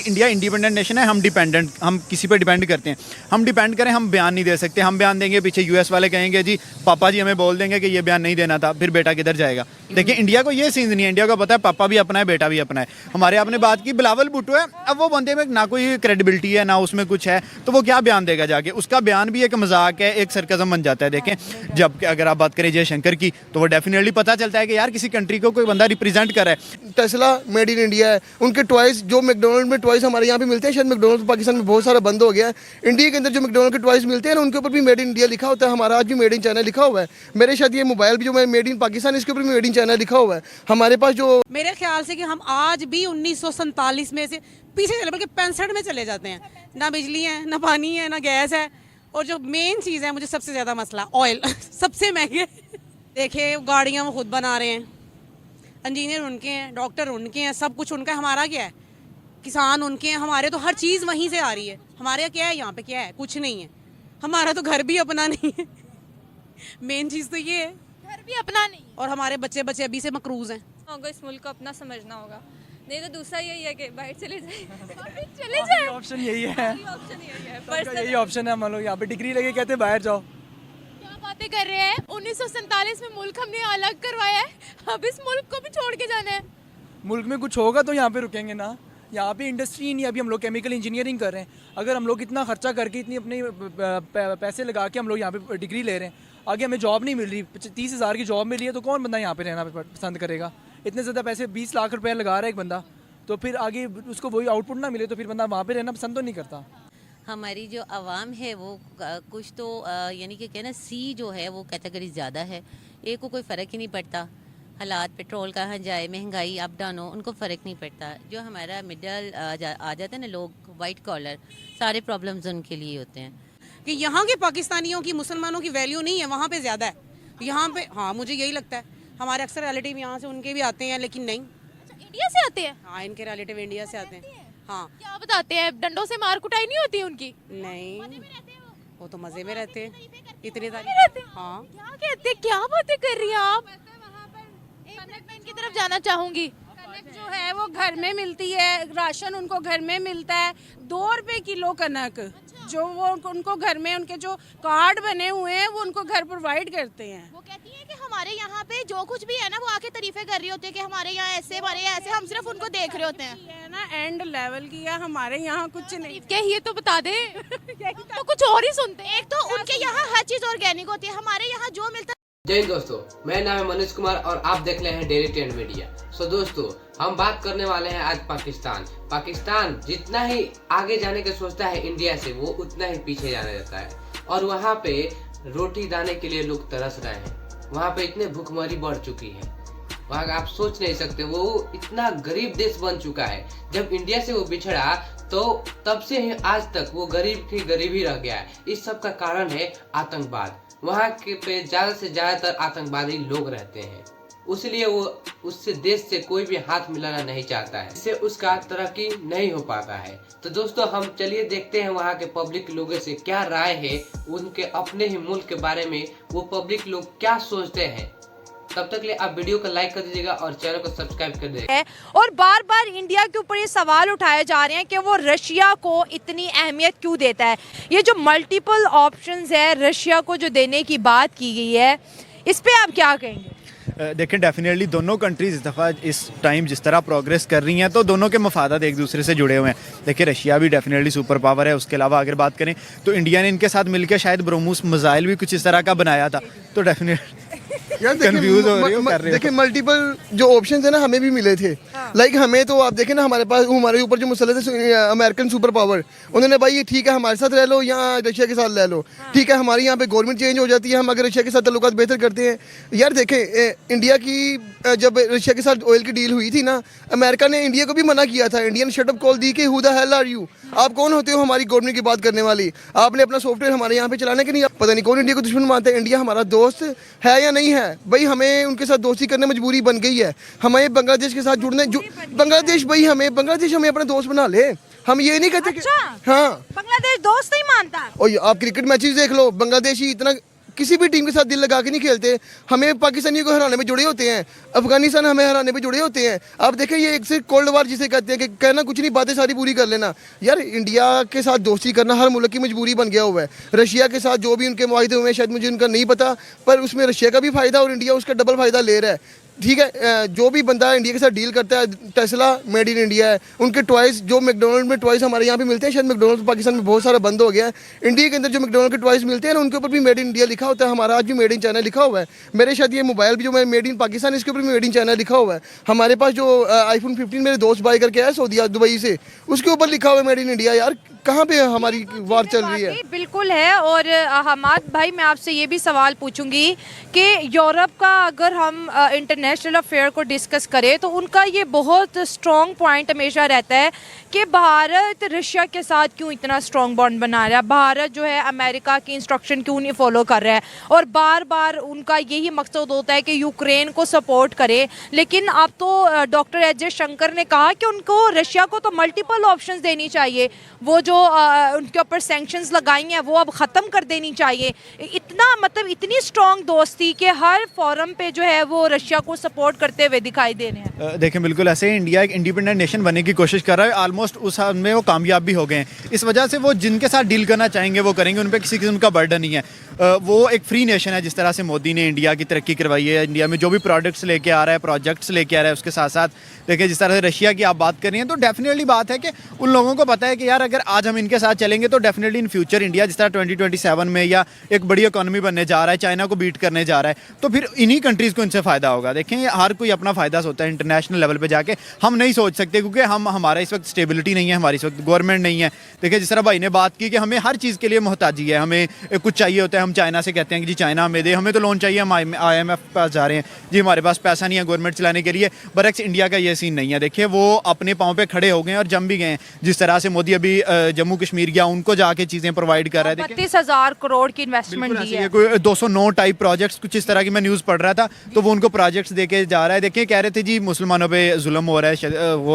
India independent nation है, हम किसी पर डिपेंड करते हैं। हम डिपेंड करें, हम बयान नहीं दे सकते। हम बयान देंगे, पीछे यूएस वाले कहेंगे जी पापा जी हमें बोल देंगे कि ये बयान नहीं देना था, फिर बेटा किधर जाएगा। देखिए इंडिया को ये सीन नहीं है, इंडिया को पता है पापा भी अपना है, बेटा भी अपना है। हमारे आपने बात की बिलावल भुट्टो है, अब वो बंदे में ना कोई क्रेडिबिलिटी है ना उसमें कुछ है, तो वो क्या बयान देगा जाके। उसका बयान भी एक मजाक है, एक सरकज़म बन जाता है। देखें जब अगर आप बात करें जयशंकर की, तो वो डेफिनेटली पता चलता है कि यार किसी कंट्री को कोई बंदा रिप्रेजेंट कर रहा है। टेस्ला मेड इन इंडिया है, उनके टॉयज जो मैकडोनल्ड में टॉयज हमारे यहाँ पे मिलते हैं, शायद मैकडोनल्ड पाकिस्तान में बहुत सारा बंद हो गया है। इंडिया के अंदर जो मैकडोनल्ड के टॉयज मिलते हैं ना, उनके ऊपर भी मेड इन इंडिया लिखा होता है। हमारा आज भी मेड इन चाइना लिखा हुआ है। मेरे शायद ये मोबाइल भी जो मैं मेड इन पाकिस्तान, इसके ऊपर भी मेड इन चाइना लिखा हुआ है। हमारे पास जो मेरे ख्याल से कि हम आज भी 1947 में से पीछे चले, बल्कि 65 में चले जाते हैं। ना बिजली है, ना पानी है, ना गैस है, और जो मेन चीज़ है मुझे सबसे ज़्यादा मसला ऑयल सबसे महंगे। देखिए गाड़ियाँ वो खुद बना रहे हैं, इंजीनियर उनके हैं, डॉक्टर उनके हैं, सब कुछ उनका है। हमारा क्या है, किसान उनके हैं, हमारे तो हर चीज़ वहीं से आ रही है। हमारे क्या है, यहाँ पे क्या है, कुछ नहीं है। हमारा तो घर भी अपना नहीं है मेन चीज़ तो ये है, घर भी अपना नहीं है। और हमारे बच्चे अभी से मकरूज हैं। होगा इस मुल्क को अपना समझना होगा, नहीं तो दूसरा यही है कि बाहर चले जाए चले जाए। ऑप्शन यही है, ऑप्शन यही है, सबका यही ऑप्शन है। मान लो यहाँ पे डिग्री लगे कहते हैं बाहर जाओ। क्या बातें कर रहे हैं। 1947 में मुल्क हमने अलग करवाया है, अब इस मुल्क को भी छोड़ के जाना है। मुल्क में कुछ होगा तो यहाँ पे रुकेंगे ना। यहाँ पे इंडस्ट्री नहीं, अभी हम लोग केमिकल इंजीनियरिंग कर रहे हैं। अगर हम लोग इतना खर्चा करके इतनी अपने पैसे लगा के हम लोग यहाँ पे डिग्री ले रहे हैं, आगे हमें जॉब नहीं मिल रही, 30,000 की जॉब मिली है, तो कौन बंदा यहाँ पे रहना पसंद करेगा। इतने ज़्यादा पैसे 20 लाख रुपए लगा रहा है एक बंदा, तो फिर आगे उसको वही आउटपुट ना मिले तो फिर बंदा वहाँ पे रहना पसंद तो नहीं करता। हमारी जो आवाम है वो कुछ तो यानी कि कहना सी जो है वो कैटेगरी ज़्यादा है, एक को कोई फ़र्क ही नहीं पड़ता। हालात पेट्रोल कहाँ जाए, महंगाई अप डाउन हो, उनको फ़र्क नहीं पड़ता। जो हमारा मिडल आ जाते हैं ना लोग, वाइट कॉलर, सारे प्रॉब्लम्स उनके लिए होते हैं। कि यहाँ के पाकिस्तानियों की, मुसलमानों की वैल्यू नहीं है, वहाँ पे ज़्यादा है। यहाँ पे हाँ मुझे यही लगता है। हमारे अक्सर रिलेटिव यहाँ से उनके भी आते हैं, लेकिन नहीं। अच्छा, इंडिया से आते हैं। हाँ इनके रिलेटिव इंडिया से आते हैं। हाँ क्या बताते हैं, डंडों से मार कुटाई नहीं होती उनकी? नहीं, वो तो मज़े में रहते हैं, इतने रहते हैं? हाँ क्या कहते, क्या बातें कर रही हैं आप? मैं इनकी तरफ जाना चाहूंगी। कनक जो है वो घर में मिलती है, राशन उनको घर में मिलता है, 2 रुपए किलो कनक। जो वो उनको घर में, उनके जो कार्ड बने हुए हैं वो उनको घर प्रोवाइड करते हैं। वो कहती है कि हमारे यहाँ पे जो कुछ भी है ना, वो आके तारीफे कर रही होती है कि हमारे यहाँ ऐसे, हमारे यहाँ ऐसे, हम सिर्फ उनको देख रहे होते हैं। ये है ना एंड लेवल की है, हमारे यहाँ कुछ नहीं। क्या ये तो बता दे तो कुछ और ही सुनते हैं। एक तो उनके यहाँ हर चीज ऑर्गेनिक होती है, हमारे यहाँ जो मिलता है। जय हिंद दोस्तों, मेरा नाम है मनोज कुमार और आप देख रहे हैं डेली ट्रेंड मीडिया। सो दोस्तों, हम बात करने वाले हैं आज पाकिस्तान जितना ही आगे जाने का सोचता है इंडिया से, वो उतना ही पीछे जाने देता है। और वहाँ पे रोटी दाने के लिए लोग तरस रहे हैं। वहाँ पे इतने भूखमरी बढ़ चुकी है, वहाँ आप सोच नहीं सकते। वो इतना गरीब देश बन चुका है। जब इंडिया से वो बिछड़ा तो तब से ही आज तक वो गरीब की गरीब ही रह गया है। इस सब का कारण है आतंकवाद। वहाँ के पे ज्यादा से ज्यादातर आतंकवादी लोग रहते हैं, इसलिए वो उससे देश से कोई भी हाथ मिलाना नहीं चाहता है, इससे उसका तरक्की नहीं हो पाता है। तो दोस्तों हम चलिए देखते हैं वहाँ के पब्लिक लोगों से क्या राय है, उनके अपने ही मुल्क के बारे में वो पब्लिक लोग क्या सोचते हैं। तब तक लिए आप वीडियो को लाइक कर दीजिएगा और चैनल को सब्सक्राइब कर दीजिएगा। और बार बार इंडिया के ऊपर ये सवाल उठाए जा रहे हैं कि वो रशिया को इतनी अहमियत क्यों देता है। ये जो मल्टीपल ऑप्शंस है रशिया को जो देने की बात की गई है, इस पे आप क्या कहेंगे? देखें डेफिनेटली दोनों कंट्रीज इस दफ़ा इस टाइम जिस तरह प्रोग्रेस कर रही हैं, तो दोनों के मफादात एक दूसरे से जुड़े हुए हैं। देखिए रशिया भी डेफिनेटली सुपर पावर है। उसके अलावा अगर बात करें तो इंडिया ने इनके साथ मिलकर शायद ब्रह्मोस मिसाइल भी कुछ इस तरह का बनाया था। तो डेफिनेटली यार कंफ्यूज हो रही हो कर रहे हो। देखिए मल्टीपल जो ऑप्शंस है ना, हमें भी मिले थे। लाइक हमें तो आप देखें ना, हमारे पास हमारे ऊपर जो मुसल्लत है अमेरिकन सुपर पावर, उन्होंने भाई ये ठीक है हमारे साथ रह लो या रशिया के साथ रह लो, ठीक है हमारे यहाँ पे गवर्नमेंट चेंज हो जाती है, हम अगर रशिया के साथ ताल्लुकात बेहतर करते हैं। यार देखें इंडिया की जब रशिया के साथ ऑयल की डील हुई थी ना, अमेरिका ने इंडिया को भी मना किया था। इंडिया ने शटअप कॉल दी कि who the hell are you, आप कौन होते हो हमारी गवर्नमेंट की बात करने वाली, आपने अपना सॉफ्टवेयर हमारे यहाँ पे चलाने के नहीं। पता नहीं कौन इंडिया को दुश्मन मानते हैं। इंडिया हमारा दोस्त है या नहीं है भाई, हमें उनके साथ दोस्ती करने मजबूरी बन गई है। हमें बांग्लादेश के साथ बांग्लादेश भाई बांग्लादेश हमें अपना दोस्त बना ले। हम ये नहीं कहते अच्छा? हाँ बांग्लादेश दोस्त नहीं मानता। और आप क्रिकेट मैचेस देख लो, बांग्लादेशी इतना किसी भी टीम के साथ दिल लगा के नहीं खेलते। हमें पाकिस्तानियों को हराने में जुड़े होते हैं, अफगानिस्तान हमें हराने में जुड़े होते हैं। आप देखें ये एक से कोल्ड वार जिसे कहते हैं कि कहना कुछ नहीं, बातें सारी पूरी कर लेना। यार इंडिया के साथ दोस्ती करना हर मुल्क की मजबूरी बन गया हुआ है। रशिया के साथ जो भी उनके मुआहदे हुए हैं शायद मुझे उनका नहीं पता, पर उसमें रशिया का भी फ़ायदा और इंडिया उसका डबल फ़ायदा ले रहा है। ठीक है, जो भी बंदा इंडिया के साथ डील करता है, टेस्ला मेड इन इंडिया है, उनके टॉयज़ जो मैकडोनल्ड में टॉयज़ हमारे यहाँ पे मिलते हैं, शायद मैकडोनल्ड पाकिस्तान में बहुत सारा बंद हो गया है। इंडिया के अंदर जो मैकडोनल्ड के टॉयज़ मिलते हैं ना, उनके ऊपर भी मेड इन इंडिया लिखा होता है। हमारा आज भी मेड इन चाइना लिखा हुआ है। मेरे शायद ये मोबाइल भी जो मैं मेड इन पाकिस्तान, इसके ऊपर भी मेड इन चाइना लिखा हुआ है। हमारे पास जो iPhone 15 मेरे दोस्त बाय करके आया सऊदी दुबई से, उसके ऊपर लिखा हुआ है मेड इन इंडिया। यार कहाँ पे हमारी वार चल रही है? बिल्कुल है। और हमाद भाई मैं आपसे ये भी सवाल पूछूंगी कि यूरोप का अगर हम इंटरनेशनल अफेयर को डिस्कस करें तो उनका ये बहुत स्ट्रॉन्ग पॉइंट हमेशा रहता है कि भारत रशिया के साथ क्यों इतना स्ट्रॉन्ग बॉन्ड बना रहा है, भारत जो है अमेरिका की इंस्ट्रक्शन क्यों नहीं फॉलो कर रहा है, और बार बार उनका यही मकसद होता है कि यूक्रेन को सपोर्ट करे। लेकिन अब तो डॉक्टर एस जयशंकर ने कहा कि उनको रशिया को तो मल्टीपल ऑप्शंस देनी चाहिए, वो जो उनके ऊपर सैंक्शंस लगाई हैं वो अब ख़त्म कर देनी चाहिए। इतना मतलब इतनी स्ट्रॉन्ग दोस्ती के हर फोरम पे जो है वो रशिया को सपोर्ट करते हुए दिखाई दे रहे हैं। देखें बिल्कुल ऐसे ही इंडिया एक इंडिपेंडेंट नेशन बनने की कोशिश कर रहा है, ऑलमोस्ट उस हद में वो कामयाब भी हो गए हैं। इस वजह से वो जिनके साथ डील करना चाहेंगे वो करेंगे, उन पर किसी किस्म का बर्डन नहीं है। वो एक फ्री नेशन है। जिस तरह से मोदी ने इंडिया की तरक्की करवाई है, इंडिया में जो भी प्रोडक्ट्स लेके आ रहा है, प्रोजेक्ट्स लेके आ रहा है, उसके साथ साथ देखिए जिस तरह से रशिया की आप बात कर रही हैं, तो डेफिनेटली बात है कि उन लोगों को पता है कि यार अगर आज हम इनके साथ चलेंगे तो डेफिनेटली इन फ्यूचर इंडिया जिस तरह 2027 में या एक बड़ी इकोनॉमी बनने जा रहा है, चाइना को बीट करने जा रहा है, तो फिर इन्हीं कंट्रीज़ को इनसे फ़ायदा होगा। देखें ये हर कोई अपना फ़ायदा सोचता है। इंटरनेशनल लेवल पे जाके हम नहीं सोच सकते क्योंकि हमारा इस वक्त स्टेबिलिटी नहीं है, हमारी इस वक्त गवर्नमेंट नहीं है। देखिए जिस तरह भाई ने बात की कि हमें हर चीज़ के लिए मोहताजी है, हमें कुछ चाहिए होता है, हम चाइना से कहते हैं कि जी चाइना हमें दे, हमें तो लोन चाहिए, हम IMF पास जा रहे हैं, जी हमारे पास पैसा नहीं है गवर्नमेंट चलाने के लिए। बरक्स इंडिया का ये सीन नहीं है। देखिए वो अपने पाँव पे खड़े हो गए और जम भी गए हैं। जिस तरह से मोदी अभी जम्मू कश्मीर गया, उनको जाके चीज़ें प्रोवाइड कर रहा है। 32,000 करोड़ की इन्वेस्टमेंट दी है, कोई 209 टाइप प्रोजेक्ट्स कुछ इस तरह की मैं न्यूज़ पढ़ रहा था, तो वो उनको प्रोजेक्ट्स देके जा रहा है। देखिए कह रहे थे जी मुसलमानों पे जुल्म हो रहा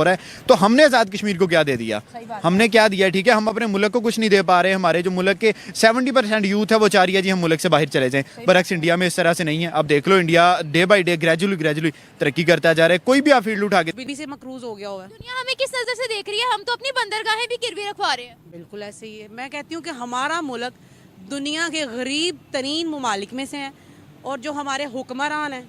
है, तो हमने आज़ाद कश्मीर को क्या दे दिया, हमने क्या दिया? ठीक है हम अपने मुल्क को कुछ नहीं दे पा रहे, हमारे जो मुल्क के 70% यूथ है वो चाह रही है जी हम मुल्क से बाहर चले जाएं। बरक्स इंडिया में इस तरह से नहीं है। अब देख लो India day by day gradually तरक्की करता जा रहा है। कोई भी आप फील्ड उठा के बीबी से मकरूज हो गया हुआ है। दुनिया हमें किस नज़र से देख रही है? हम तो अपनी बंदरगाहें भी गिरवी रखवा रहे हैं। बिल्कुल ऐसे ही है। मैं कहती हूँ कि हमारा मुल्क दुनिया के गरीब तरीन ममालिक में से है, और जो हमारे हुक्मरान हैं,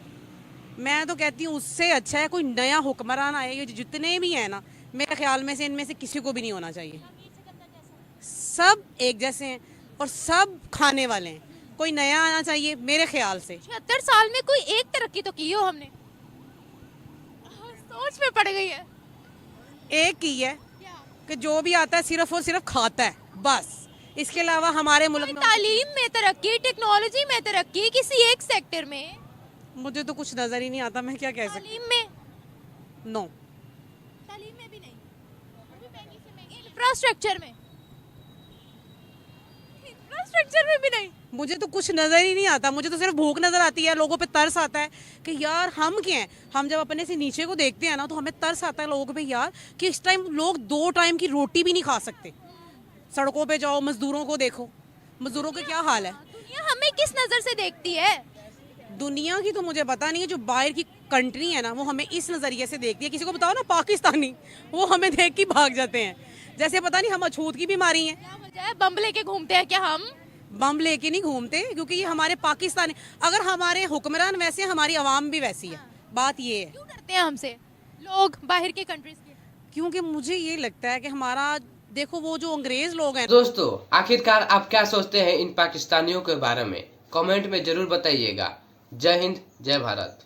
मैं तो कहती हूँ उससे अच्छा है कोई नया हुक्मरान आए। ये जितने भी हैं ना, मेरे ख्याल में से इनमें से किसी को भी नहीं होना चाहिए। सब एक जैसे हैं और सब खाने वाले हैं। कोई नया आना चाहिए मेरे ख्याल से। 76 साल में कोई एक तरक्की तो की हो हमने? सोच में पड़ गई है। एक की है कि जो भी आता है सिर्फ और सिर्फ खाता है बस। इसके अलावा हमारे मुल्क में तालीम में तरक्की, टेक्नोलॉजी में तरक्की, किसी एक सेक्टर में मुझे तो कुछ नजर ही नहीं आता। मैं क्या कह सकती? तालीम में नो, तालीम में भी नहीं, इंफ्रास्ट्रक्चर में भी नहीं। मुझे तो कुछ नजर ही नहीं आता। मुझे तो सिर्फ भूख नजर आती है, लोगों पे तरस आता है कि यार हम क्या हैं। हम जब अपने से नीचे को देखते हैं ना तो हमें तरस आता है लोगों पे यार कि इस टाइम लोग 2 टाइम की रोटी भी नहीं खा सकते। सड़कों पे जाओ, मजदूरों को देखो, मजदूरों का क्या हाल है। दुनिया हमें किस नज़र से देखती है? दुनिया की तो मुझे पता नहीं है। जो बाहर की कंट्री है ना वो हमें इस नज़रिए से देखती है। किसी को बताओ ना पाकिस्तानी, वो हमें देख के भाग जाते हैं जैसे पता नहीं हम अछूत की बीमारी है। क्या वजह है? बम लेके घूमते हैं क्या हम? बम लेके नहीं घूमते, क्योंकि ये हमारे पाकिस्तानी, अगर हमारे हुक्मरान वैसे हैं हमारी आवाम भी वैसी है। बात ये है। क्यों डरते हैं हमसे लोग बाहर के कंट्रीज के? क्योंकि मुझे ये लगता है कि हमारा देखो वो जो अंग्रेज लोग हैं। दोस्तों आखिरकार आप क्या सोचते हैं इन पाकिस्तानियों के बारे में? कमेंट में जरूर बताइएगा। जय हिंद, जय भारत।